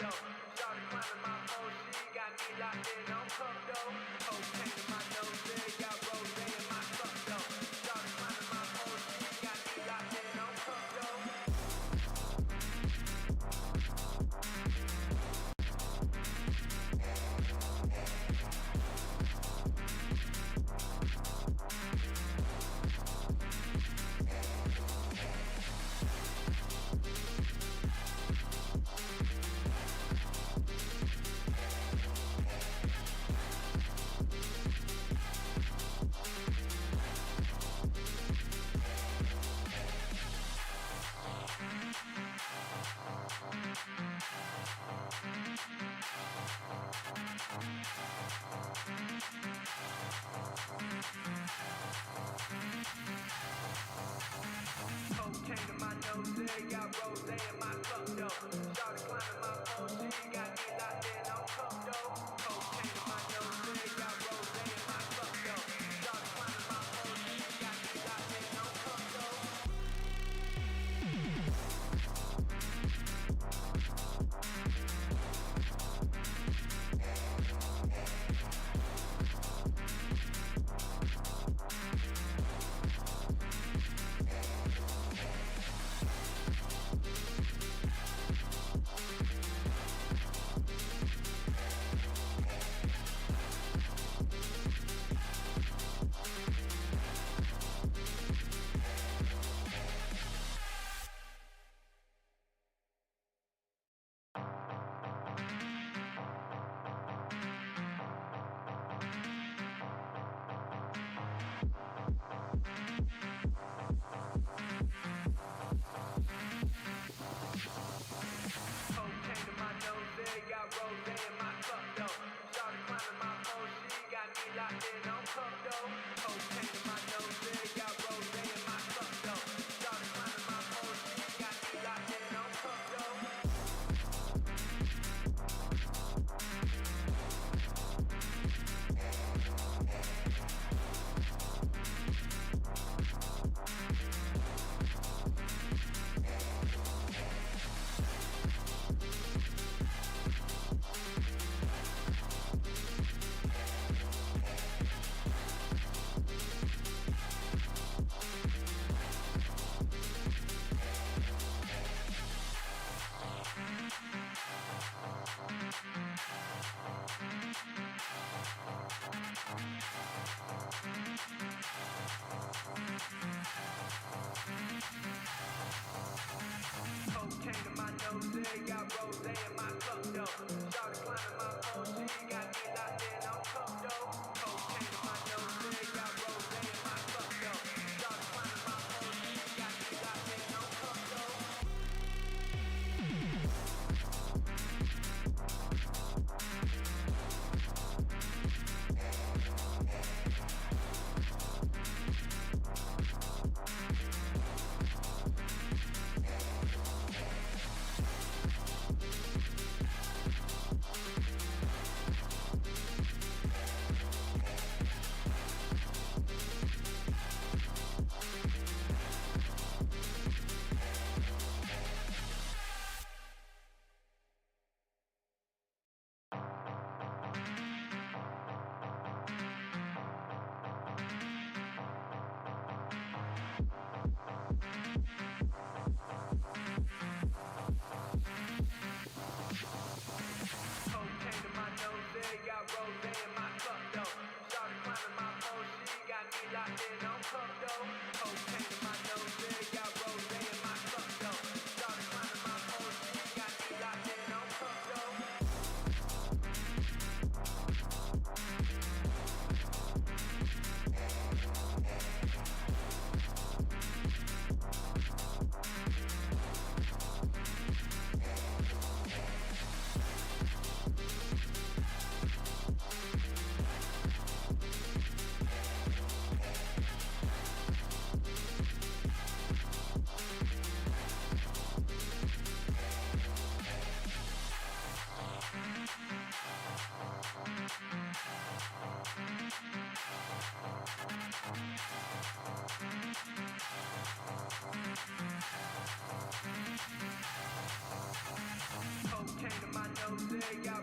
though. Started climbing my pole, she got me locked in on cup though. Cocaine in my nose, there got rose in my cup though. Started climbing my pole, she got me locked in on cup though. Cocaine in my nose, there got rose in my cup though. Started climbing my pole, she got me locked in on cup though. Cocaine in my nose, there got rose in my cup though. Started climbing my pole, she got me locked in on cup though. Cocaine in my nose, there got rose in my cup though. Started climbing my pole, she got me locked in on cup though. Cocaine in my nose, there got rose in my cup though. Started climbing my pole, she got me locked in on cup though.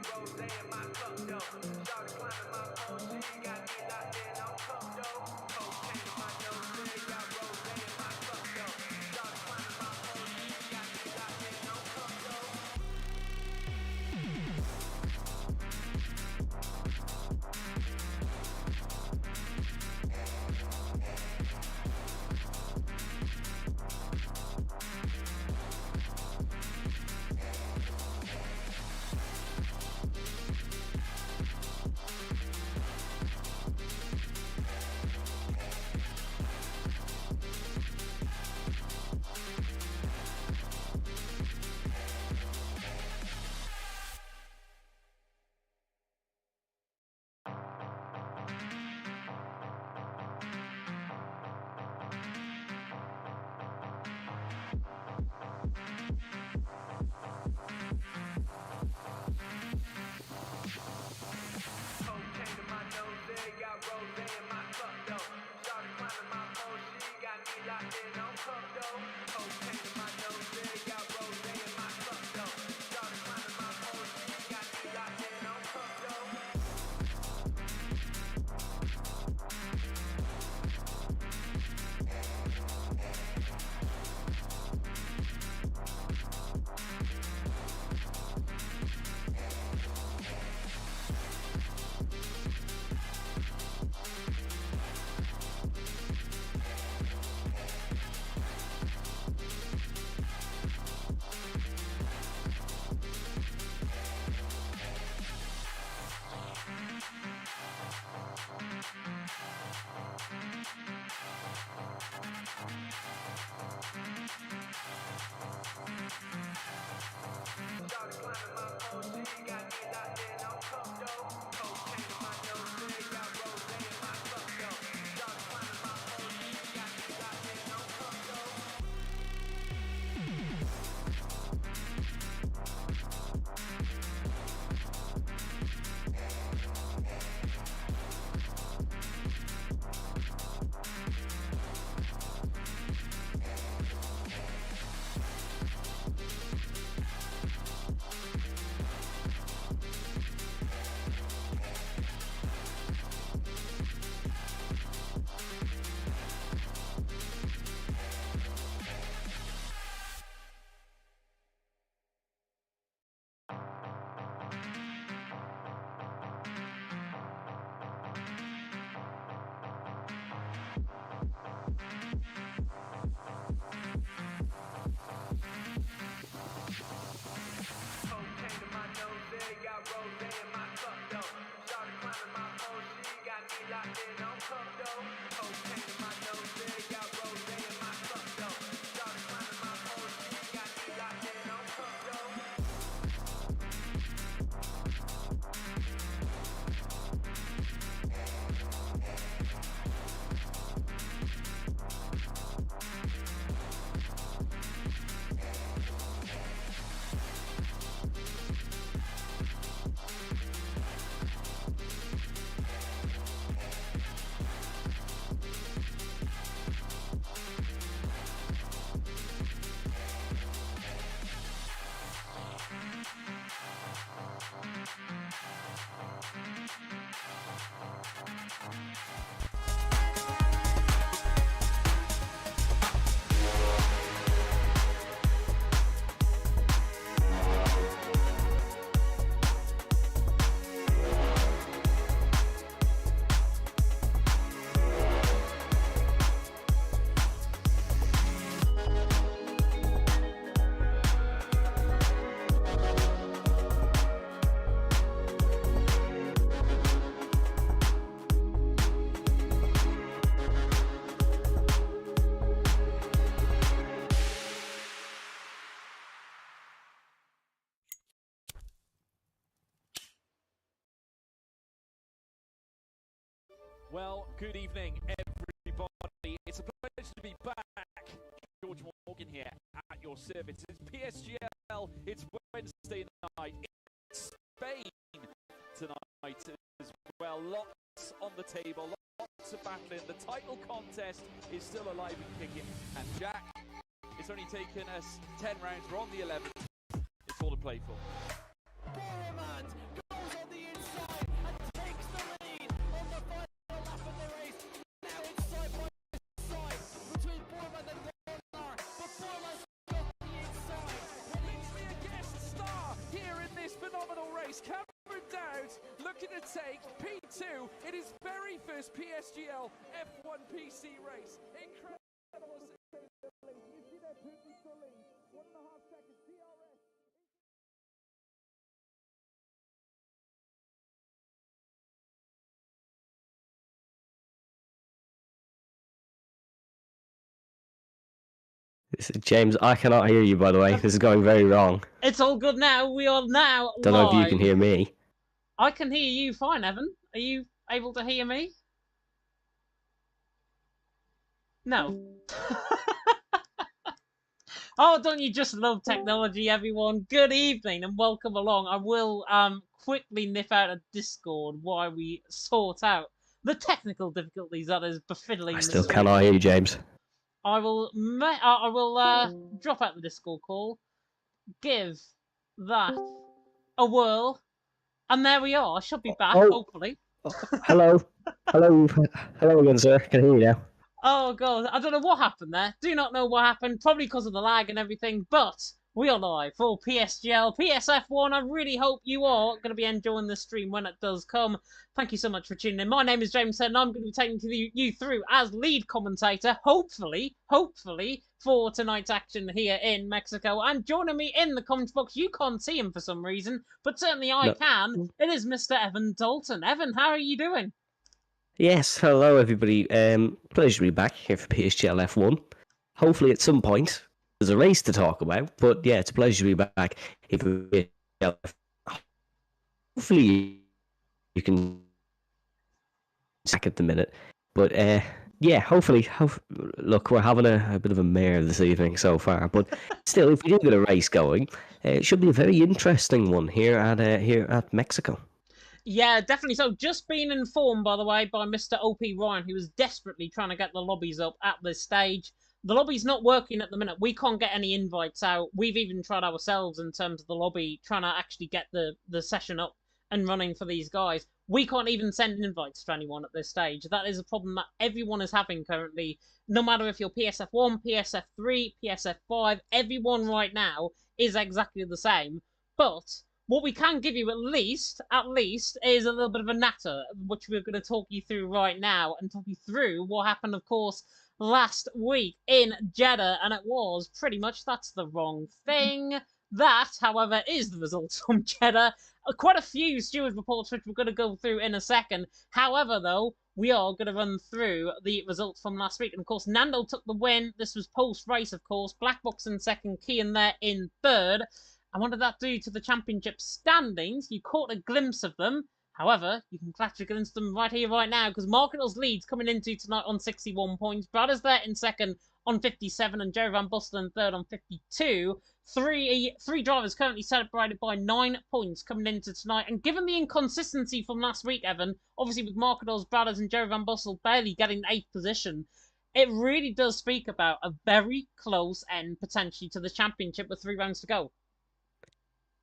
got rose in my cup though. Shawty climbing my phone, she got me locked in on cup though. Cocaine in my nose, got rose in my cup though. Shawty climbing my phone, she got me locked in on cup though. Cocaine in my nose, got rose in my cup though. Shawty climbing my phone, she got me locked in on cup though. Cocaine in my nose, got rose in my cup though. Shawty climbing my phone, she got me locked in on cup though. Shawty climbing my phone, she got me locked in on cup though. Cocaine in my nose, got rose in my cup though. Shawty climbing my phone, she got me locked in on cup though. Cocaine in my nose, got rose in my cup though. Shawty climbing my phone, she got me locked in on cup though. Cocaine in my nose, got rose in my cup though. Shawty climbing my phone, she got me locked in on cup though. Well, good evening, everybody. It's a pleasure to be back. George Morgan here at your service. It's PSGL. It's Wednesday night. It's Spain tonight as well. Lots on the table, lots of battling. The title contest is still alive and kicking. And Jack, it's only taken us 10 rounds. We're on the 11th. It's all to play for. race. Cameron Dowd looking to take P2 in his very first PSGL F1 PC race. Incredible. You see that beautiful lead. 1.5 seconds. DRS. James, I cannot hear you, by the way. This is going very wrong. It's all good now. We are now Don't live. know if you can hear me. I can hear you fine, Evan. Are you able to hear me? No. Oh, don't you just love technology, everyone? Good evening and welcome along. I will quickly nip out of Discord while we sort out the technical difficulties that is befiddling I the still stream. cannot hear you, James. I will drop out the Discord call, give that a whirl, and there we are. I should be back, hopefully. Hello. Hello again, sir. Can hear you now. Oh god, I don't know what happened there. Do not know what happened, probably because of the lag and everything, but we are live for PSGL, PSF1. I really hope you are going to be enjoying the stream when it does come. Thank you so much for tuning in. My name is James and I'm going to be taking you through as lead commentator, hopefully, for tonight's action here in Mexico. And joining me in the comment box, you can't see him for some reason, but certainly I can. It is Mr. Evan Dalton. Evan, how are you doing? Yes, hello everybody. Pleasure to be back here for PSGL F1. Hopefully at some point there's a race to talk about, but yeah, it's a pleasure to be back here for PSGL F1. Hopefully you can sack at the minute, but yeah, hopefully, look, we're having a bit of a mare this evening so far, but still, if we do get a race going, it should be a very interesting one here at Mexico. Yeah, definitely. So, just being informed, by the way, by Mr. OP Ryan, who was desperately trying to get the lobbies up at this stage. The lobby's not working at the minute. We can't get any invites out. We've even tried ourselves in terms of the lobby, trying to actually get the session up and running for these guys. We can't even send invites to anyone at this stage. That is a problem that everyone is having currently. No matter if you're PSF1, PSF3, PSF5, everyone right now is exactly the same. But what we can give you at least, is a little bit of a natter, which we're going to talk you through right now and talk you through what happened, of course, last week in Jeddah, and it was pretty much, that's the wrong thing. That, however, is the results from Jeddah. Quite a few steward reports, which we're going to go through in a second. However, though, we are going to run through the results from last week. And, of course, Nando took the win. This was post-race, of course. Black Box in second, Kian there in third. And what did that do to the championship standings? You caught a glimpse of them. However, you can catch a glimpse of them right here, right now, because Marketer's leads coming into tonight on 61 points. Brad is there in second on 57, and Jerry Van Bustel in third on 52. Three drivers currently separated by 9 points coming into tonight. And given the inconsistency from last week, Evan, obviously with Marketer's brothers and Jerry Van Bustel barely getting 8th position, it really does speak about a very close end potentially to the championship with 3 rounds to go.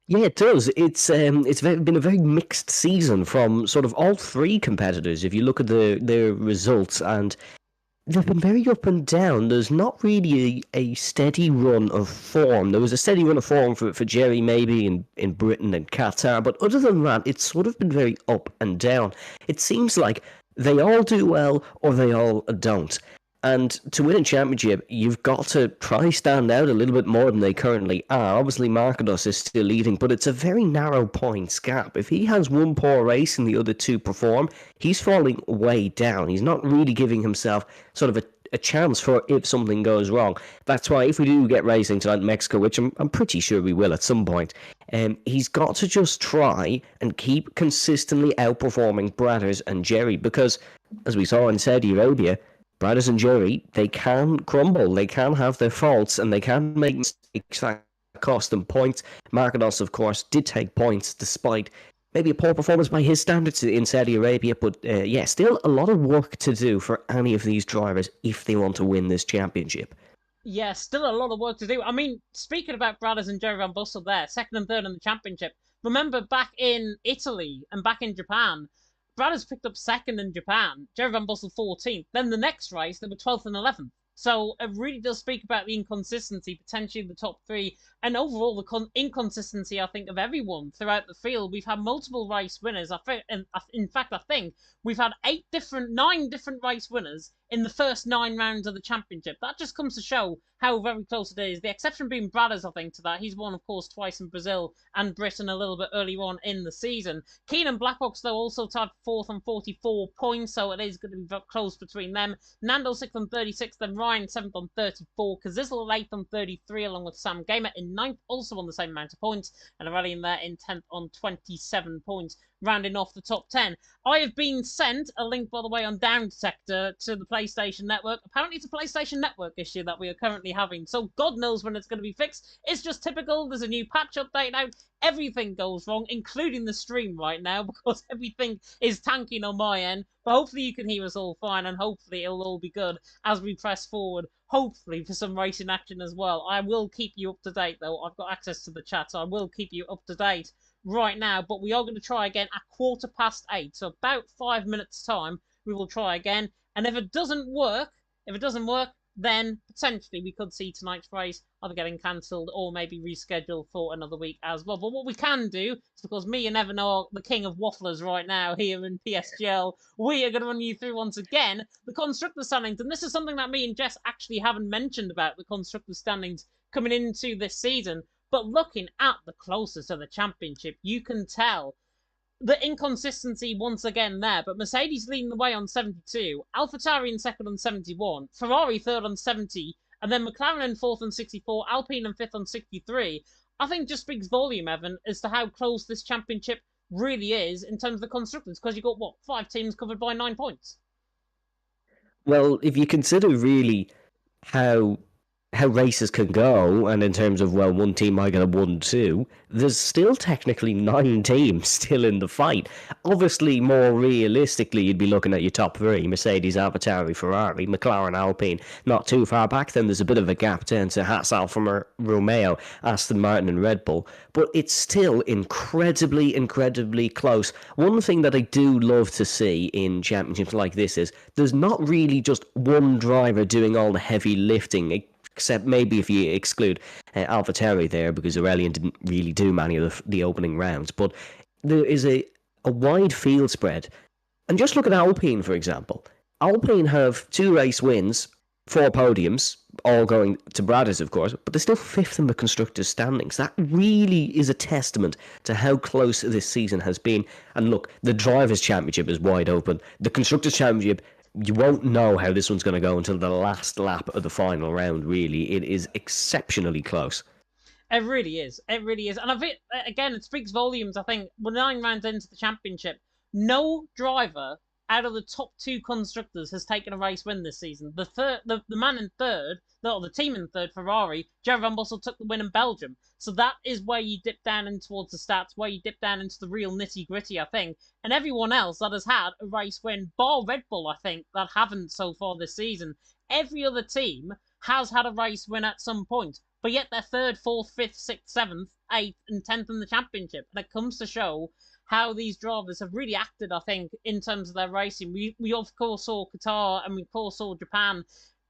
Yeah, it does. It's been a very mixed season from sort of all 3 competitors. If you look at their results, and they've been very up and down. There's not really a steady run of form. There was a steady run of form for Jerry maybe in Britain and Qatar, but other than that, it's sort of been very up and down. It seems like they all do well or they all don't. And to win a championship, you've got to try stand out a little bit more than they currently are. Obviously, Markedos is still leading, but it's a very narrow points gap. If he has one poor race and the other 2 perform, he's falling way down. He's not really giving himself sort of a chance for if something goes wrong. That's why if we do get racing tonight in Mexico, which I'm pretty sure we will at some point, he's got to just try and keep consistently outperforming Bratters and Jerry, because, as we saw in Saudi Arabia, Bratters and Jerry, they can crumble, they can have their faults, and they can make mistakes that cost them points. Markedos, of course, did take points despite maybe a poor performance by his standards in Saudi Arabia, but yeah, still a lot of work to do for any of these drivers if they want to win this championship. Yeah, still a lot of work to do. I mean, speaking about Bratters and Jerry Van Bustel there, second and third in the championship, remember back in Italy and back in Japan, Bratters picked up second in Japan, Jerry Van Bustel 14th. Then the next race, they were 12th and 11th. So it really does speak about the inconsistency, potentially the top three, and overall the inconsistency, I think, of everyone throughout the field. We've had multiple race winners. In fact, I think we've had 9 different race winners in the first 9 rounds of the championship. That just comes to show how very close it is. The exception being Bradders, I think, to that. He's won, of course, twice in Brazil and Britain a little bit earlier on in the season. Keenan Blackbox, though, also tied 4th on 44 points, so it is going to be close between them. Nando 6th on 36, then Ryan 7th on 34, Kazizel 8th on 33, along with Sam Gamer in 9th, also on the same amount of points, and Aureli in there in 10th on 27 points, rounding off the top 10. I have been sent a link, by the way, on Down Detector to the PlayStation Network. Apparently it's a PlayStation Network issue that we are currently having, so God knows when it's going to be fixed. It's just typical. There's a new patch update out. Everything goes wrong, including the stream right now, because everything is tanking on my end. But hopefully you can hear us all fine, and hopefully it'll all be good as we press forward, hopefully for some racing action as well. I will keep you up to date, though. I've got access to the chat, so I will keep you up to date right now. But we are going to try again at 8:15, so about 5 minutes' time, we will try again. And if it doesn't work, then potentially we could see tonight's race either getting cancelled or maybe rescheduled for another week as well. But what we can do is, because me and Evan are the king of wafflers right now here in PSGL, we are going to run you through once again the Constructor standings. And this is something that me and Jess actually haven't mentioned about the Constructor standings coming into this season. But looking at the closest of the championship, you can tell the inconsistency once again there, but Mercedes leading the way on 72, AlphaTauri in second on 71, Ferrari third on 70, and then McLaren in fourth on 64, Alpine in fifth on 63. I think just speaks volume, Evan, as to how close this championship really is in terms of the constructors, because you've got, 5 teams covered by 9 points? Well, if you consider really how races can go, and in terms of, well, one team might get a 1-2, there's still technically 9 teams still in the fight. Obviously, more realistically, you'd be looking at your top 3, Mercedes, AlphaTauri, Ferrari, McLaren, Alpine. Not too far back, then there's a bit of a gap down to Haas, Alfa Romeo, Aston Martin and Red Bull, but it's still incredibly, incredibly close. One thing that I do love to see in championships like this is there's not really just one driver doing all the heavy lifting, except maybe if you exclude AlphaTauri there, because Aurelian didn't really do many of the opening rounds. But there is a wide field spread. And just look at Alpine, for example. Alpine have 2 race wins, 4 podiums, all going to Bradders, of course, but they're still 5th in the Constructors' standings. That really is a testament to how close this season has been. And look, the Drivers' Championship is wide open. The Constructors' Championship, you won't know how this one's going to go until the last lap of the final round, really. It is exceptionally close. It really is. It really is. And I think, again, it speaks volumes. I think we're 9 rounds into the championship. No driver out of the top 2 constructors has taken a race win this season. The man in third, the team in third, Ferrari, Jared Van Bossel took the win in Belgium. So that is where you dip down in towards the stats, where you dip down into the real nitty-gritty, I think. And everyone else that has had a race win, bar Red Bull, I think, that haven't so far this season, every other team has had a race win at some point. But yet they're 3rd, 4th, 5th, 6th, 7th, 8th, and 10th in the championship. And it comes to show how these drivers have really acted, I think, in terms of their racing. We of course saw Qatar, and we of course saw Japan.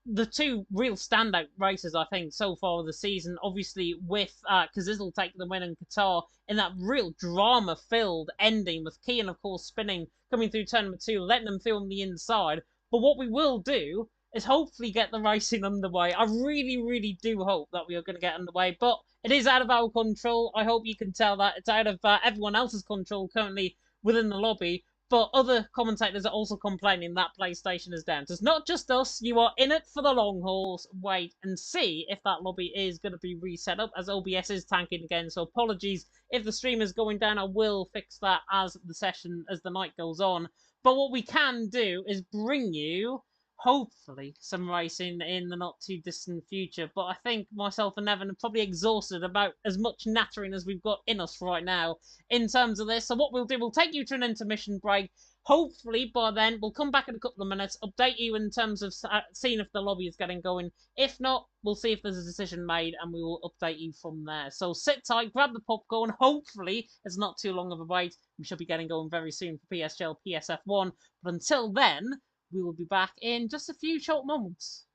The 2 real standout races, I think, so far of the season, obviously with Kazizel taking the win in Qatar in that real drama-filled ending, with Kian, of course, spinning, coming through turn number 2, letting them through on the inside. But what we will do is hopefully get the racing underway. I really, really do hope that we are going to get underway, but it is out of our control. I hope you can tell that. It's out of everyone else's control currently within the lobby. But other commentators are also complaining that PlayStation is down. So it's not just us. You are in it for the long haul. Wait and see if that lobby is going to be reset up, as OBS is tanking again. So apologies if the stream is going down. I will fix that as the night goes on. But what we can do is bring you, hopefully, some racing in the not too distant future. But I think myself and Evan are probably exhausted about as much nattering as we've got in us right now in terms of this. So what we'll do, we'll take you to an intermission break. Hopefully by then we'll come back in a couple of minutes, update you in terms of seeing if the lobby is getting going. If not, we'll see if there's a decision made and we will update you from there. So sit tight, grab the popcorn. Hopefully it's not too long of a wait. We should be getting going very soon for PSGL PSF1. But until then, we will be back in just a few short moments.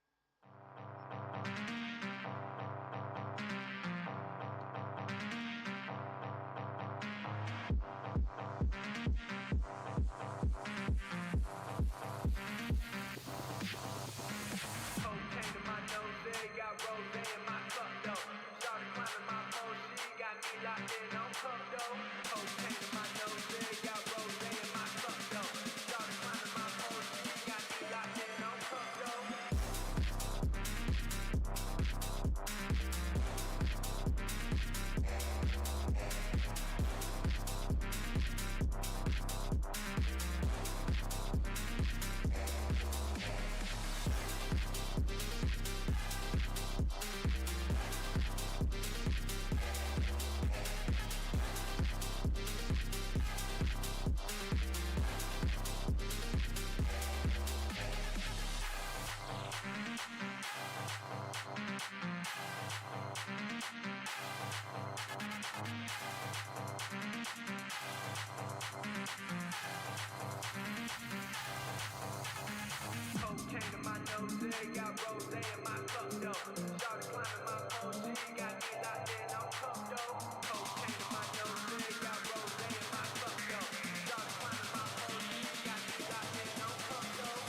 Cocaine in my nose, there got rose in my cup though. Started climbing my pole, she got me locked in on cup though. Cocaine in my nose, there got rose in my cup though. Started climbing my pole, she got me locked in on cup though. Cocaine in my nose, there got rose in my cup though. Started climbing my pole, she got me locked in on cup though. Cocaine in my nose, there got rose in my cup though. Started climbing my pole, she got me locked in on cup though.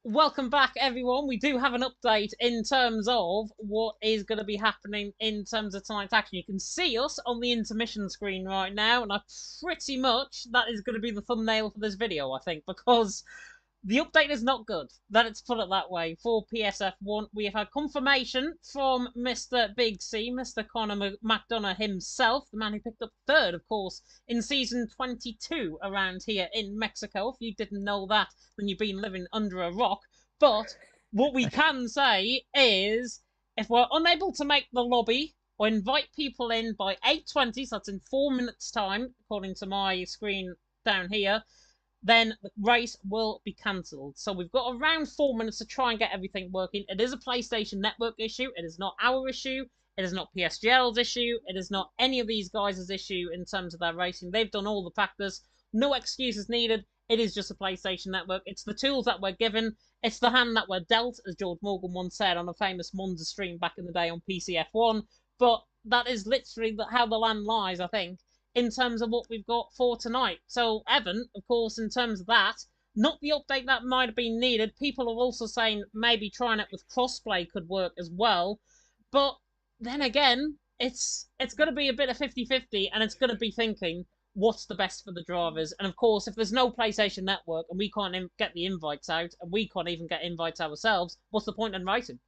Welcome back, everyone. We do have an update in terms of what is going to be happening in terms of tonight's action. You can see us on the intermission screen right now, and pretty much that is going to be the thumbnail for this video, I think, because the update is not good. Let's put it that way. For PSF1, we have had confirmation from Mr. Big C, Mr. Conor McDonough himself, the man who picked up third, of course, in Season 22 around here in Mexico. If you didn't know that, then you've been living under a rock. But what we can say is, if we're unable to make the lobby or invite people in by 8:20, so that's in 4 minutes' time, according to my screen down here, then the race will be cancelled. So we've got around 4 minutes to try and get everything working. It is a PlayStation Network issue. It is not our issue. It is not PSGL's issue. It is not any of these guys' issue in terms of their racing. They've done all the practice. No excuses needed. It is just a PlayStation Network. It's the tools that we're given. It's the hand that we're dealt, as George Morgan once said on a famous Monza stream back in the day on PCF1. But that is literally how the land lies, I think, in terms of what we've got for tonight. So, Evan, of course, in terms of that, not the update that might have been needed. People are also saying maybe trying it with crossplay could work as well. But then again, it's going to be a bit of 50-50, and it's going to be thinking, what's the best for the drivers? And of course, if there's no PlayStation Network and we can't get the invites out, and we can't even get invites ourselves, what's the point in racing?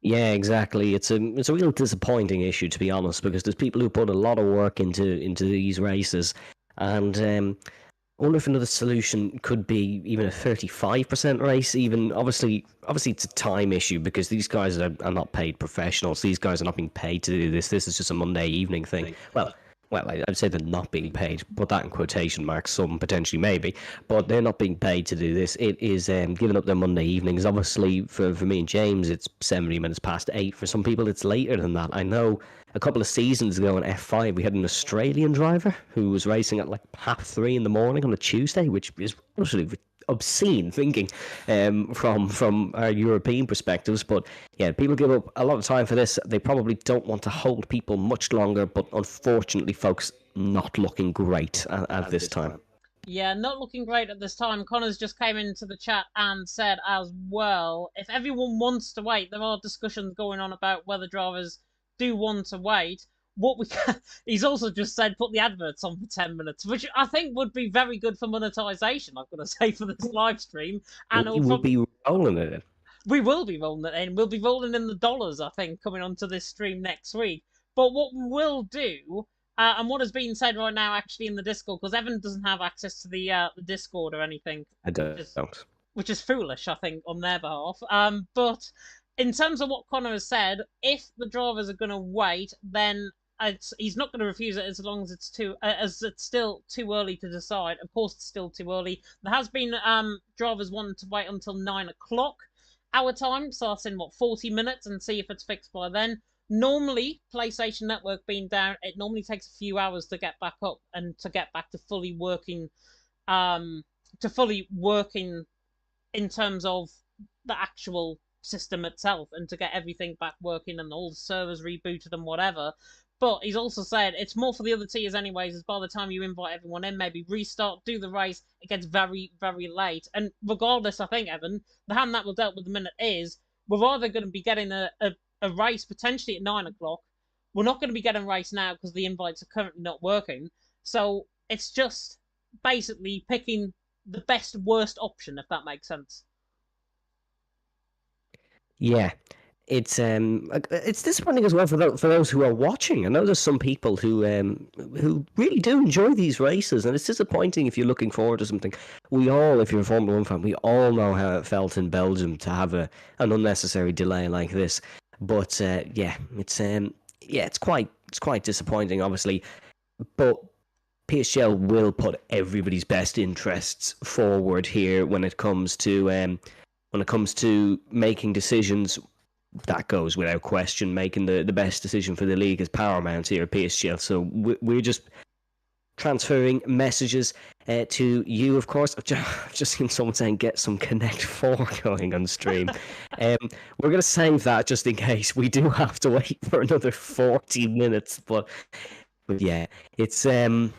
Yeah, exactly. It's a real disappointing issue, to be honest, because there's people who put a lot of work into these races, and I wonder if another solution could be even a 35% race. Even obviously it's a time issue because these guys are not paid professionals. These guys are not being paid to do this. This is just a Monday evening thing. Well, I'd say they're not being paid. Put that in quotation marks. Some potentially maybe, but they're not being paid to do this. It is giving up their Monday evenings. Obviously, for me and James, it's 70 minutes past 8. For some people, it's later than that. I know a couple of seasons ago in F5, we had an Australian driver who was racing at like 3:30 in the morning on a Tuesday, which is absolutely obscene thinking from our European perspectives. But yeah, people give up a lot of time for this. They probably don't want to hold people much longer, but unfortunately, folks, not looking great at this time. Yeah, not looking great at this time. Connor's just came into the chat and said as well, if everyone wants to wait, there are discussions going on about whether drivers do want to wait. What we can, he's also just said put the adverts on for 10 minutes, which I think would be very good for monetization, I've got to say, for this live stream. And You will be rolling it in. We will be rolling it in. We'll be rolling in the dollars, I think, coming onto this stream next week. But what we will do, and what is being said right now actually in the Discord, because Evan doesn't have access to the Discord or anything, I don't. which is foolish, I think, on their behalf. But in terms of what Connor has said, if the drivers are going to wait, then he's not going to refuse it as long as it's still too early to decide. Of course, it's still too early. There has been drivers wanting to wait until 9 o'clock our time, so that's in 40 minutes, and see if it's fixed by then. Normally, PlayStation Network being down, it normally takes a few hours to get back up and to get back to fully working, in terms of the actual system itself, and to get everything back working and all the servers rebooted and whatever. But he's also said it's more for the other tiers anyways, as by the time you invite everyone in, maybe restart, do the race, it gets very, very late. And regardless, I think, Evan, the hand that we're dealt with the minute is, we're either going to be getting a race potentially at 9 o'clock. We're not going to be getting a race now because the invites are currently not working. So it's just basically picking the best, worst option, if that makes sense. Yeah, it's disappointing as well for those who are watching. I know there's some people who really do enjoy these races, and it's disappointing if you're looking forward to something. We all, if you're a Formula One fan, we all know how it felt in Belgium to have an unnecessary delay like this. But it's quite disappointing, obviously. But PSGL will put everybody's best interests forward here when it comes to making decisions. That goes without question. Making the best decision for the league is paramount here at PSGL. So we're just transferring messages to you, of course. I've just seen someone saying get some Connect 4 going on stream. We're going to save that just in case we do have to wait for another 40 minutes. But yeah, it's the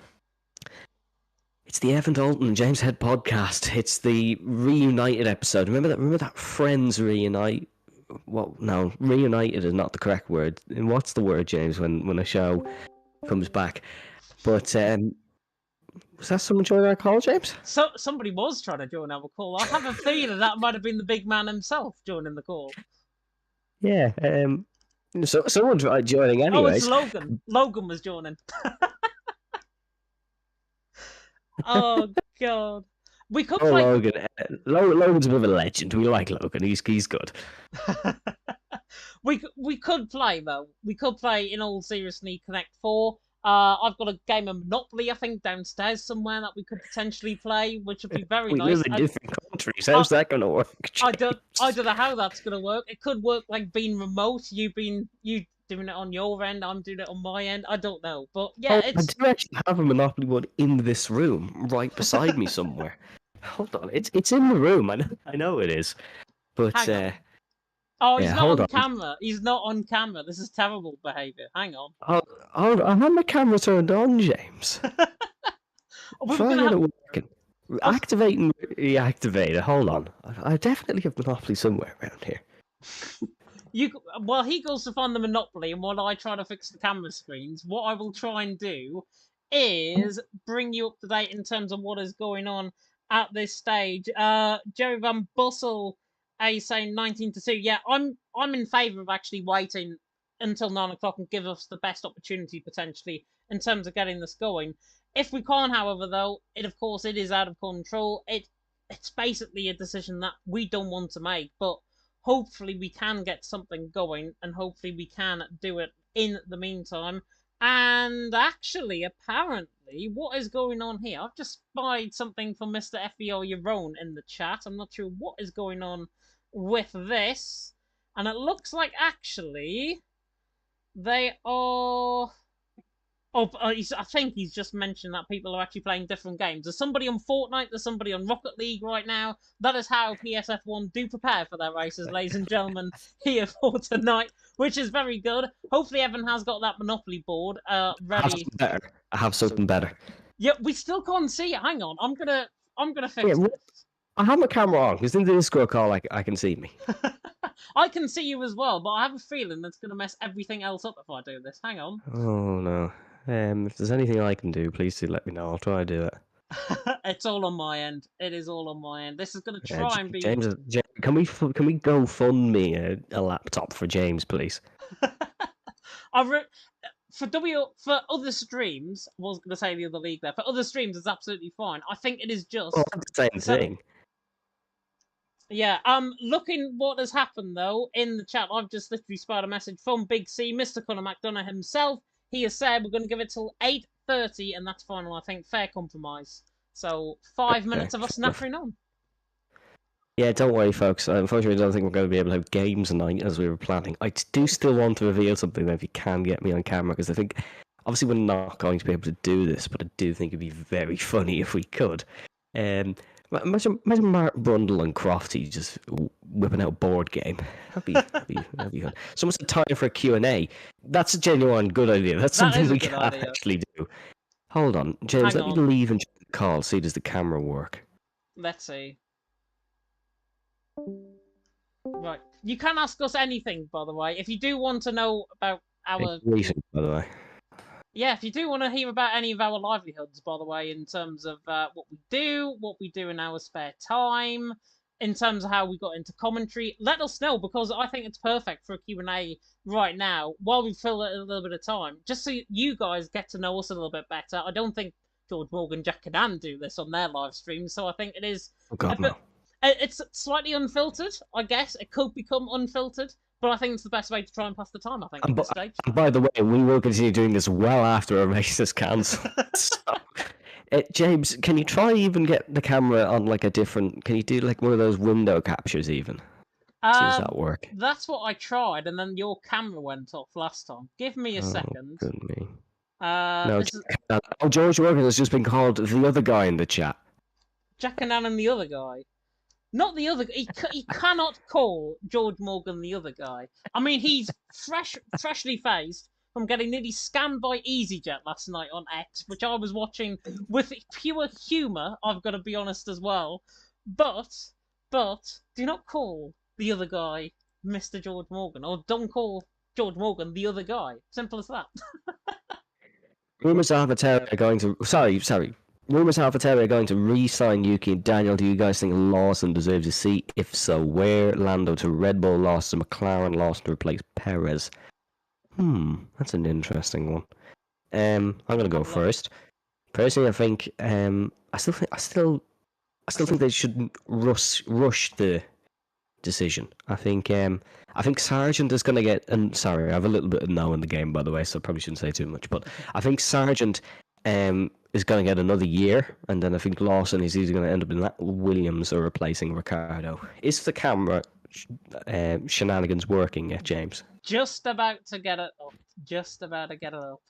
Evan Dalton and James Head podcast. It's the reunited episode. Remember that Friends reunite? Well, no, reunited is not the correct word. And what's the word, James, when a show comes back? But was that someone joining our call, James? So somebody was trying to join our call. I have a feeling that might have been the big man himself joining the call. Yeah. So someone tried joining anyways. Oh, it's Logan. Logan was joining. Oh God. We could play Logan. Logan's a bit of a legend. We like Logan. He's good. we could play though. We could play in all seriousness Connect 4. I've got a game of Monopoly, I think, downstairs somewhere that we could potentially play, which would be very nice. We live in different countries. How's that going to work? I don't know how that's going to work. It could work like being remote. You doing it on your end, I'm doing it on my end. I don't know, but yeah, I do actually have a Monopoly board in this room, right beside me somewhere. Hold on, it's in the room. I know it is, but oh, he's not on camera. He's not on camera. This is terrible behaviour. Hang on. Hold on, I have my camera turned on, James. Working. Activate and reactivate it. Hold on, I definitely have Monopoly somewhere around here. While he goes to find the Monopoly, and while I try to fix the camera screens, what I will try and do is bring you up to date in terms of what is going on at this stage. Jerry Van Bussel is saying 19-2. Yeah, I'm in favour of actually waiting until 9 o'clock and give us the best opportunity potentially in terms of getting this going. If we can't, however, though, it is out of control. It's basically a decision that we don't want to make, but hopefully we can get something going, and hopefully we can do it in the meantime. And actually, apparently, what is going on here? I've just spied something from Mr. FBO Yaron in the chat. I'm not sure what is going on with this. And it looks like, actually, they are... Oh, I think he's just mentioned that people are actually playing different games. There's somebody on Fortnite, there's somebody on Rocket League right now. That is how PSF1 do prepare for their races, ladies and gentlemen, here for tonight, which is very good. Hopefully Evan has got that Monopoly board ready. I have something better. Yeah, we still can't see it. Hang on, I'm gonna fix this. I have my camera on, because in the Discord call I can see me. I can see you as well, but I have a feeling that's gonna mess everything else up if I do this. Hang on. Oh no. If there's anything I can do, please do let me know. I'll try to do it. It's all on my end. It is all on my end. This is going to try and be... James, can we go fund me a laptop for James, please? For other streams, I was going to say the other league there. For other streams, it's absolutely fine. I think it is just Well, that's the same thing. Yeah, looking what has happened though in the chat, I've just literally spied a message from Big C, Mr. Conor McDonough himself. He has said we're going to give it till 8:30, and that's final. I think fair compromise. So 5 minutes of us nattering on. Yeah, don't worry, folks. Unfortunately, I don't think we're going to be able to have games tonight as we were planning. I do still want to reveal something if you can get me on camera, because I think, obviously, we're not going to be able to do this, but I do think it'd be very funny if we could. Imagine Mark Brundle and Crofty just whipping out a board game. That'd be fun. Someone said time for a Q&A. That's a genuine good idea. That's something we can actually do. Hold on, James, let me leave and check the call. See, does the camera work? Let's see. Right. You can ask us anything, by the way. If you do want to know about our... by the way. Yeah, if you do want to hear about any of our livelihoods, by the way, in terms of what we do in our spare time, in terms of how we got into commentary, let us know, because I think it's perfect for a Q&A right now, while we fill a little bit of time, just so you guys get to know us a little bit better. I don't think George Morgan, Jack Canan do this on their live stream, so I think it is... Oh, God, no. It's slightly unfiltered, I guess. It could become unfiltered, but I think it's the best way to try and pass the time, I think, at this stage. And by the way, we will continue doing this well after a race is cancelled. So, James, can you try even get the camera on like a different... Can you do like one of those window captures even? See does that work? That's what I tried, and then your camera went off last time. Give me a second. Good me. No, George Morgan has just been called the other guy in the chat. Jack Canan and the other guy. Not the other. He cannot call George Morgan the other guy. I mean, he's freshly faced from getting nearly scammed by EasyJet last night on X, which I was watching with pure humour. I've got to be honest as well. But do not call the other guy Mr. George Morgan, or don't call George Morgan the other guy. Simple as that. Rumours are going to... Sorry. Rumours have it are going to re-sign Yuki and Daniel. Do you guys think Lawson deserves a seat? If so, where? Lando to Red Bull, Lawson to McLaren, Lawson to replace Perez. That's an interesting one. I'm gonna go first. Personally, I think I still think they shouldn't rush the decision. I think Sargent is gonna get. And sorry, I have a little bit of no in the game, by the way, so I probably shouldn't say too much. But I think Sargent is going to get another year, and then I think Lawson is either going to end up in that Williams or replacing Ricardo. Is the camera shenanigans working yet, James? Just about to get it up. Just about to get it up.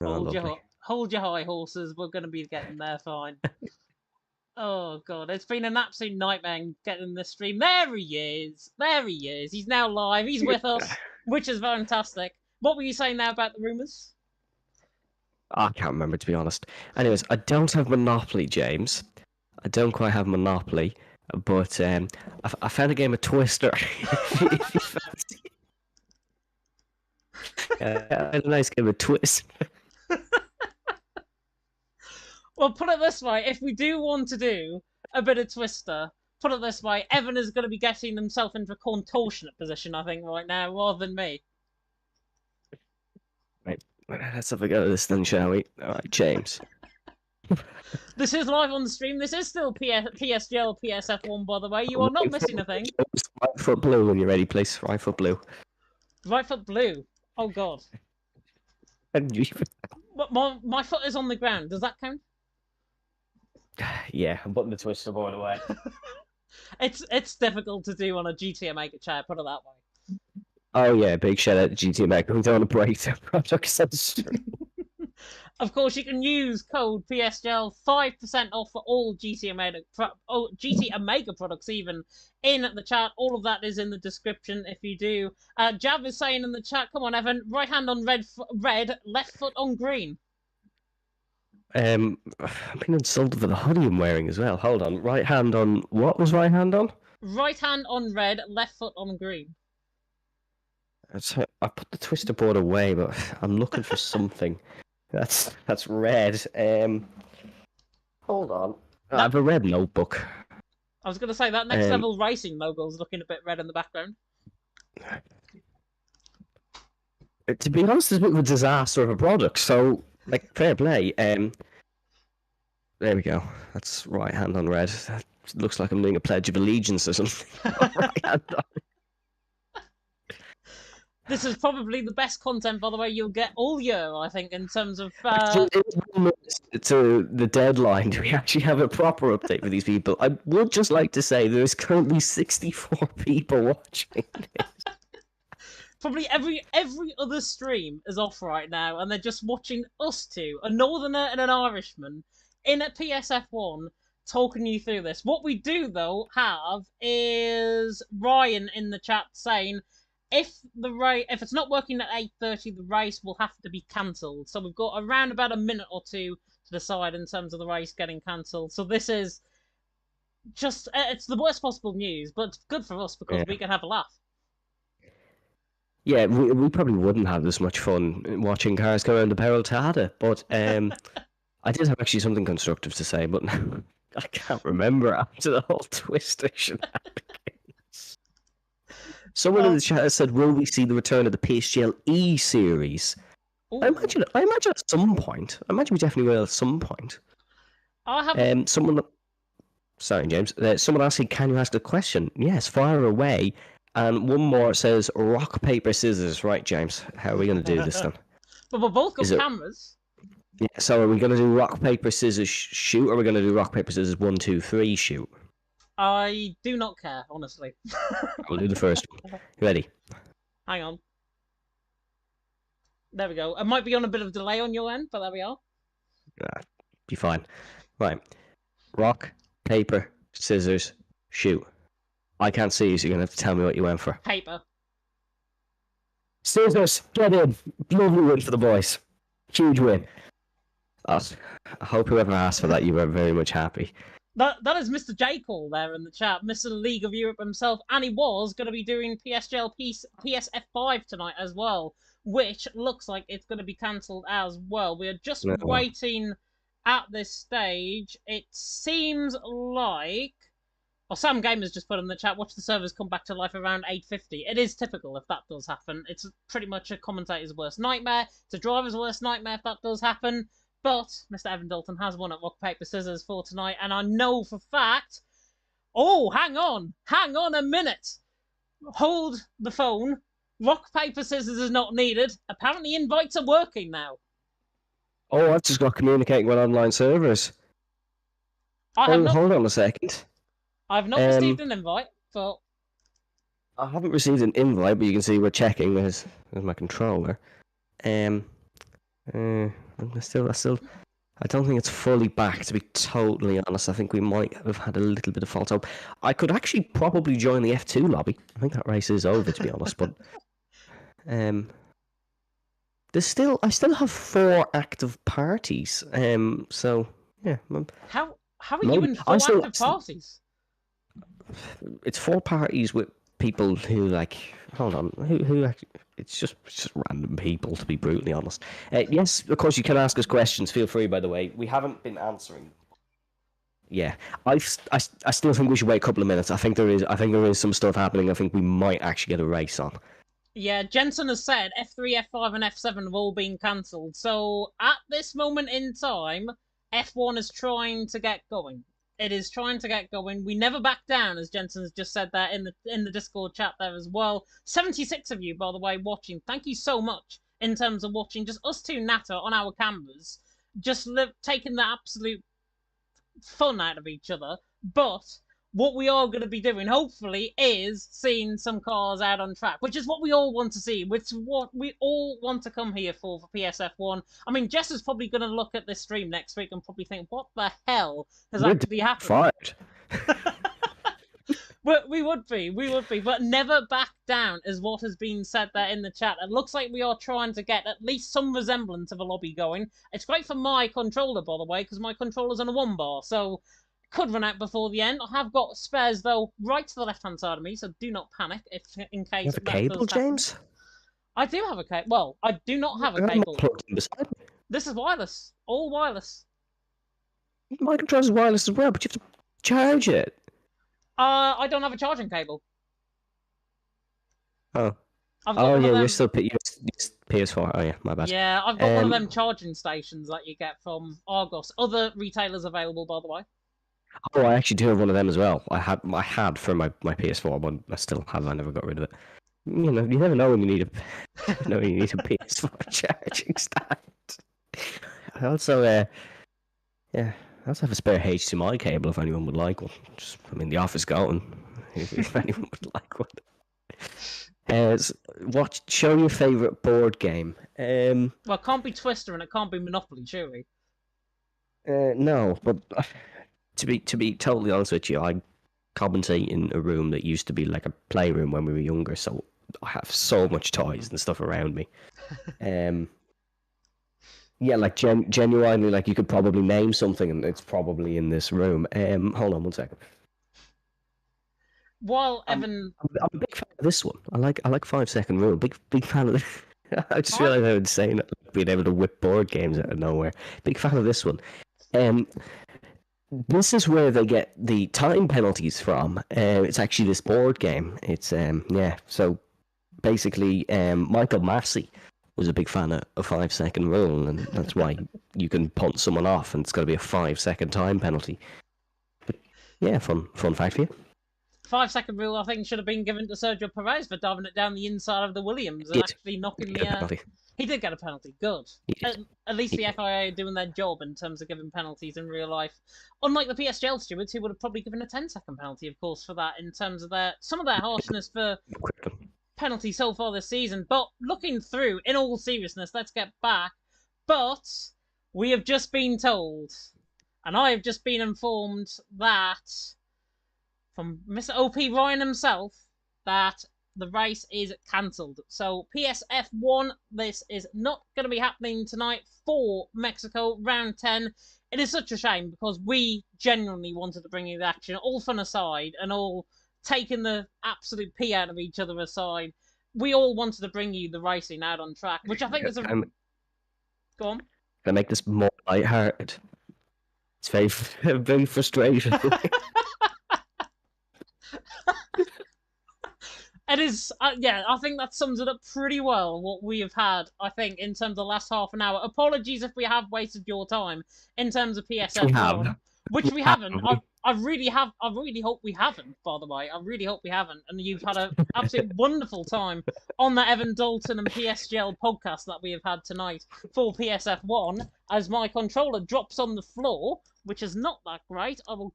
Hold your high horses. We're going to be getting there fine. Oh, God. It's been an absolute nightmare getting this stream. There he is. He's now live. He's with us, which is fantastic. What were you saying now about the rumours? I can't remember, to be honest. Anyways, I don't have Monopoly, James. I don't quite have Monopoly, but I found a game of Twister. If you fancy. I had a nice game of Twister. Well, put it this way. If we do want to do a bit of Twister, put it this way. Evan is going to be getting himself into a contortionate position, I think, right now, rather than me. Let's have a go at this then, shall we? Alright, James. This is live on the stream. This is still PSGL, PSF1, by the way. You are not missing a thing. Right foot blue when you're ready, please. Right foot blue. Right foot blue. Oh, God. My foot is on the ground. Does that count? Yeah, I'm putting the twister board away. It's difficult to do on a GTA Maker chair, put it that way. Oh yeah, big shout out to GTA Maker. We don't want to break their products on the stream. Of course, you can use code PSGL 5% off for all GT Omega products, even in the chat. All of that is in the description if you do. Jav is saying in the chat, come on, Evan, right hand on red, left foot on green. I'm being insulted for the hoodie I'm wearing as well. Hold on. Right hand on... What was right hand on? Right hand on red, left foot on green. I put the twister board away, but I'm looking for something. That's red. Hold on. I have a red notebook. I was going to say that Next Level Racing logo is looking a bit red in the background. To be honest, it's a bit of a disaster of a product. So, like, fair play. There we go. That's right hand on red. That looks like I'm doing a pledge of allegiance or something. Right hand on. This is probably the best content, by the way, you'll get all year, I think, in terms of. To the deadline, do we actually have a proper update for these people? I would just like to say there's currently 64 people watching this. Probably every other stream is off right now, and they're just watching us two, a Northerner and an Irishman, in a PSF1, talking you through this. What we do, though, have is Ryan in the chat saying, if it's not working at 8:30, the race will have to be cancelled. So we've got around about a minute or two to decide in terms of the race getting cancelled. So this is just it's the worst possible news, but it's good for us because we can have a laugh. Yeah, we probably wouldn't have this much fun watching cars go around the Peril Tada, but I did have actually something constructive to say, but I can't remember after the whole Twister shenanigans. Someone in the chat has said, "Will we see the return of the PSGL E series?" I imagine at some point. I imagine we definitely will at some point. I have. Sorry, James. Someone asking, "Can you ask a question?" Yes, fire away. And one more says, "Rock paper scissors." Right, James. How are we going to do this then? But we've both got cameras. Yeah. So are we going to do rock paper scissors shoot, or are we going to do rock paper scissors 1, 2, 3 shoot? I do not care, honestly. We'll do the first one. Ready? Hang on. There we go. It might be on a bit of delay on your end, but there we are. Be fine. Right. Rock, paper, scissors, shoot. I can't see you, so you're going to have to tell me what you went for. Paper. Scissors, get in. Lovely win for the boys. Huge win. I hope whoever asked for that, you were very much happy. That is Mr. J. Call there in the chat, Mr. League of Europe himself, and he was going to be doing PSGL PSF5 tonight as well, which looks like it's going to be cancelled as well. We are just waiting at this stage. It seems like... Well, Sam Gamer's just put in the chat, watch the servers come back to life around 8:50. It is typical if that does happen. It's pretty much a commentator's worst nightmare. It's a driver's worst nightmare if that does happen. But Mr. Evan Dalton has won at Rock, Paper, Scissors for tonight, and I know for fact... Oh, hang on a minute. Hold the phone. Rock, Paper, Scissors is not needed. Apparently invites are working now. Oh, I've just got communicating with online servers. Hold on a second. I've not received an invite, but... I haven't received an invite, but you can see we're checking. There's my controller. I don't think it's fully back, to be totally honest. I think we might have had a little bit of fault. So I could actually probably join the F2 lobby. I think that race is over, to be honest. But I still have 4 active parties. So yeah. How are you in 4 active parties? It's 4 parties with people who who actually, it's just random people, to be brutally honest. Yes, of course you can ask us questions. Feel free, by the way. We haven't been answering. Yeah, I still think we should wait a couple of minutes. I think there is some stuff happening. I think we might actually get a race on. Yeah, Jensen has said F3, F5 and F7 have all been cancelled. So at this moment in time, F1 is trying to get going. It is trying to get going. We never back down, as Jensen has just said there in the Discord chat there as well. 76 of you, by the way, watching. Thank you so much in terms of watching. Just us two natter on our cameras. Just taking the absolute fun out of each other. But what we are going to be doing, hopefully, is seeing some cars out on track, which is what we all want to see, which is what we all want to come here for PSF1. I mean, Jess is probably going to look at this stream next week and probably think, what the hell has actually happened? Fired. But we would be, but never back down is what has been said there in the chat. It looks like we are trying to get at least some resemblance of a lobby going. It's great for my controller, by the way, because my controller's on a 1 bar, so could run out before the end. I have got spares, though, right to the left-hand side of me, so do not panic in case... You have a cable, James? I do have a cable. Well, I do not have a cable. This is wireless. All wireless. My controller's wireless as well, but you have to charge it. I don't have a charging cable. Oh. I've got Oh one yeah, of them. you're PS4. Oh yeah, my bad. Yeah, I've got one of Um, them charging stations that you get from Argos. Other retailers available, by the way. Oh, I actually do have one of them as well. I had for my PS4, but I still have. I never got rid of it. You know, you never know when you need a PS4 charging stand. I also yeah, I also have a spare HDMI cable if anyone would like one. I'm in the office going. If anyone would like one. Show your favorite board game. Well, it can't be Twister and it can't be Monopoly, surely. No, but to be totally honest with you, I commentate in a room that used to be like a playroom when we were younger, so I have so much toys and stuff around me. Yeah, like genuinely, like you could probably name something, and it's probably in this room. Hold on one second. While I'm Evan, a big fan of this one. I like 5 Second Rule. Big fan of it. I just realised I was saying it, being able to whip board games out of nowhere. Big fan of this one. This is where they get the time penalties from. It's actually this board game. It's yeah. So basically, Michael Massey was a big fan of a 5 Second Rule, and that's why you can punt someone off, and it's got to be a 5 second time penalty. But yeah, fun fact for you. 5 second rule, I think, should have been given to Sergio Perez for diving it down the inside of the Williams and actually knocking the. Penalty. He did get a penalty. Good. He did. At least the FIA are doing their job in terms of giving penalties in real life. Unlike the PSGL stewards, who would have probably given a 10-second penalty, of course, for that in terms of some of their harshness for penalties so far this season. But looking through, in all seriousness, let's get back. But we have just been told, and I have just been informed that from Mr. OP Ryan himself, that the race is cancelled. So PSF1, this is not going to be happening tonight for Mexico round 10. It is such a shame because we genuinely wanted to bring you the action, all fun aside and all taking the absolute pee out of each other aside. We all wanted to bring you the racing out on track, which I think is a... Go on. Can I make this more lighthearted? It's very frustrating. It is, yeah, I think that sums it up pretty well, what we have had, I think, in terms of the last half an hour. Apologies if we have wasted your time in terms of PSF1, which we haven't. I really hope we haven't, by the way. I really hope we haven't. And you've had an absolute wonderful time on the Evan Dalton and PSGL podcast that we have had tonight for PSF1, as my controller drops on the floor, which is not that great. I will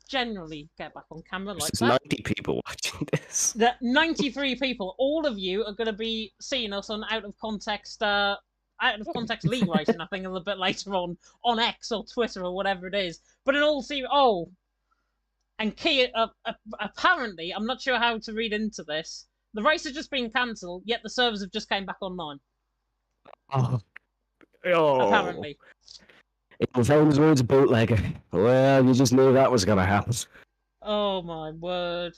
generally get back on camera like that. 90 people watching this. 93 people. All of you are going to be seeing us on out of context league racing, I think, a little bit later on X or Twitter or whatever it is. But in all seriousness, and apparently, I'm not sure how to read into this. The race has just been cancelled, yet the servers have just came back online. Oh. Apparently. In the famous words of bootlegger, well, you just knew that was going to happen. Oh my word.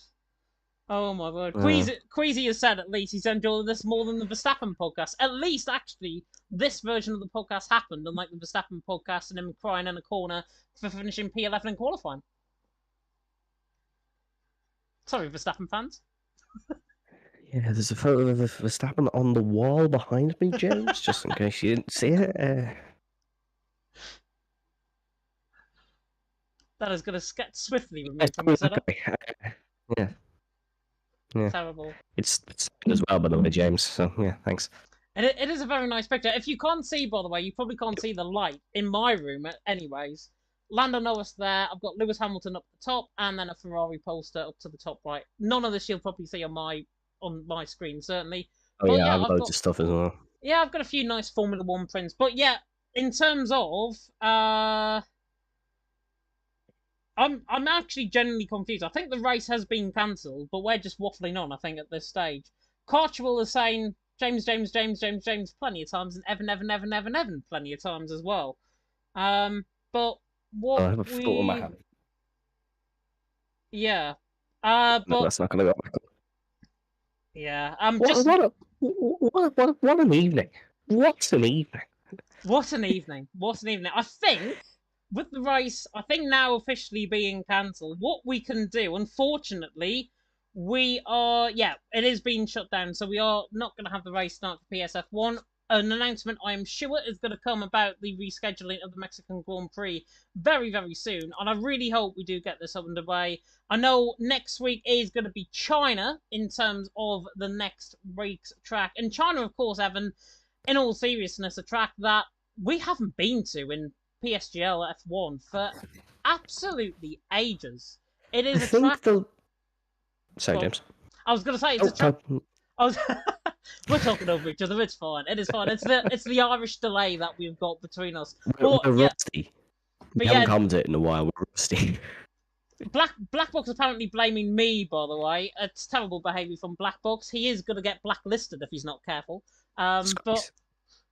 Oh my word. Queasy has said at least he's enjoyed this more than the Verstappen podcast. At least, actually, this version of the podcast happened, unlike the Verstappen podcast and him crying in a corner for finishing P11 in qualifying. Sorry, Verstappen fans. Yeah, there's a photo of Verstappen on the wall behind me, James, just in case you didn't see it. That is going to get swiftly removed from the setup. Yeah. Terrible. It's as well, by the way, James. So yeah, thanks. And it is a very nice picture. If you can't see, by the way, you probably can't see the light in my room. Anyways, Lando Norris there. I've got Lewis Hamilton up the top, and then a Ferrari poster up to the top right. None of this you'll probably see on my screen, certainly. Oh but yeah, I've loads of stuff as well. Yeah, I've got a few nice Formula One prints. But yeah, in terms of I'm actually genuinely confused. I think the race has been cancelled, but we're just waffling on, I think, at this stage. Cartwell is saying James plenty of times, and Evan plenty of times as well. But what I have a thought in my head. Yeah. But no, that's not going to go back. Yeah. What an evening. What an evening. What an evening. What an evening. I think with the race, I think now officially being cancelled, what we can do, unfortunately, We are, yeah, it is being shut down, so we are not going to have the race start for PSF1. An announcement, I am sure, is going to come about the rescheduling of the Mexican Grand Prix very, very soon, and I really hope we do get this underway. I know next week is going to be China in terms of the next race track, and China, of course, Evan, in all seriousness, a track that we haven't been to in PSGL F1 for absolutely ages. It I is a track. think the. Sorry, Well, James. I was going to say it's Oh, a track. I was. We're talking over each other. It's fine. It is fine. It's the Irish delay that we've got between us. But we're yeah, rusty. but We haven't yeah, commented in a while. We're rusty. Black Box apparently blaming me. By the way, it's terrible behaviour from Black Box. He is going to get blacklisted if he's not careful. But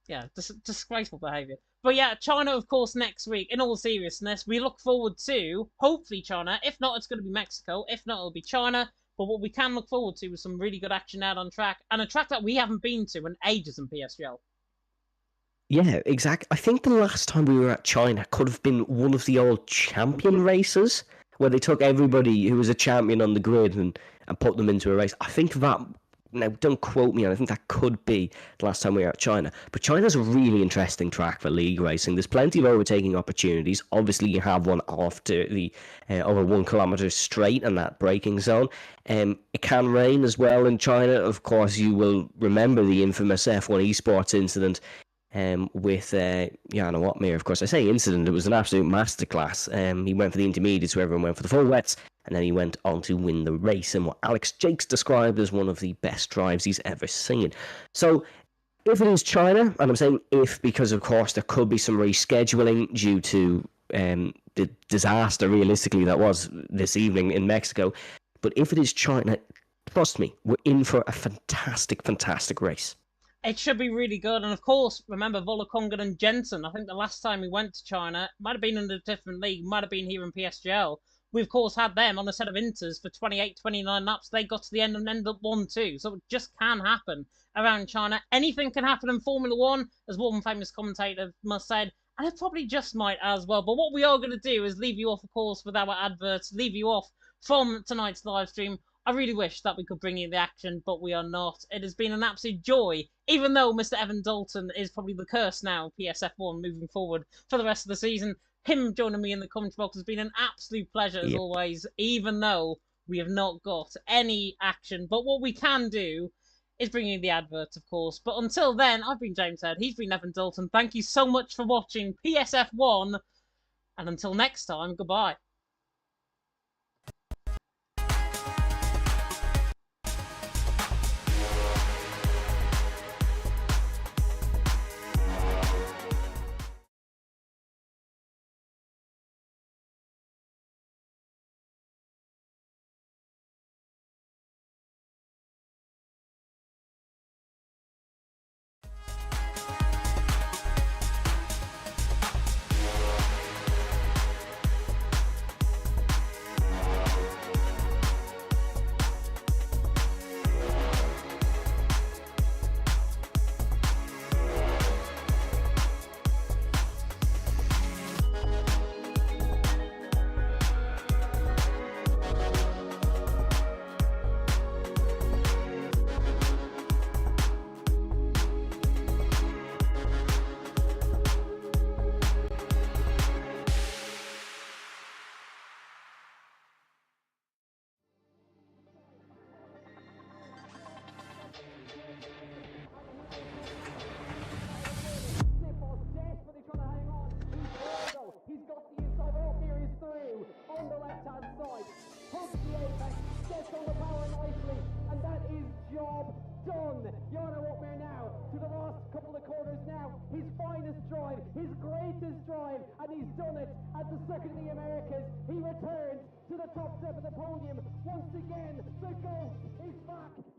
yeah, disgraceful behaviour. But yeah, China, of course, next week. In all seriousness, we look forward to hopefully China. If not, it's going to be Mexico. If not, it'll be China. But what we can look forward to is some really good action out on track, and a track that we haven't been to in ages in PSGL. Yeah, exactly. I think the last time we were at China could have been one of the old champion races where they took everybody who was a champion on the grid and put them into a race. I think that, now don't quote me on, I think that could be the last time we were at China. But China's a really interesting track for league racing. There's plenty of overtaking opportunities. Obviously, you have one off to the over 1 kilometer straight in that braking zone. It can rain as well in China. Of course, you will remember the infamous F1 esports incident with Jan Watmere. Of course, I say incident, it was an absolute masterclass. He went for the intermediates where everyone went for the full wets, and then he went on to win the race in what Alex Jakes described as one of the best drives he's ever seen. So if it is China, and I'm saying if because of course there could be some rescheduling due to the disaster realistically that was this evening in Mexico, but if it is China, trust me, we're in for a fantastic race. It should be really good. And of course, remember Volokongan and Jensen. I think the last time we went to China, might have been in a different league, might have been here in PSGL. We, of course, had them on a set of inters for 28, 29 laps. They got to the end and ended up 1-2. So it just can happen around China. Anything can happen in Formula One, as one famous commentator must said. And it probably just might as well. But what we are going to do is leave you off, of course, with our adverts, leave you off from tonight's live stream. I really wish that we could bring you the action, but we are not. It has been an absolute joy, even though Mr. Evan Dalton is probably the curse now, PSF1, moving forward for the rest of the season. Him joining me in the comment box has been an absolute pleasure, as always, even though we have not got any action. But what we can do is bring you the adverts, of course. But until then, I've been James Head, he's been Evan Dalton. Thank you so much for watching PSF1, and until next time, goodbye. He's got the inside, all here is through, on the left-hand side, hooks the apex, gets on the power nicely, and that is job done. Yana Walkmere now, to the last couple of corners now, his finest drive, his greatest drive, and he's done it at the Circuit of the Americas. He returns to the top step of the podium, once again, the ghost is back.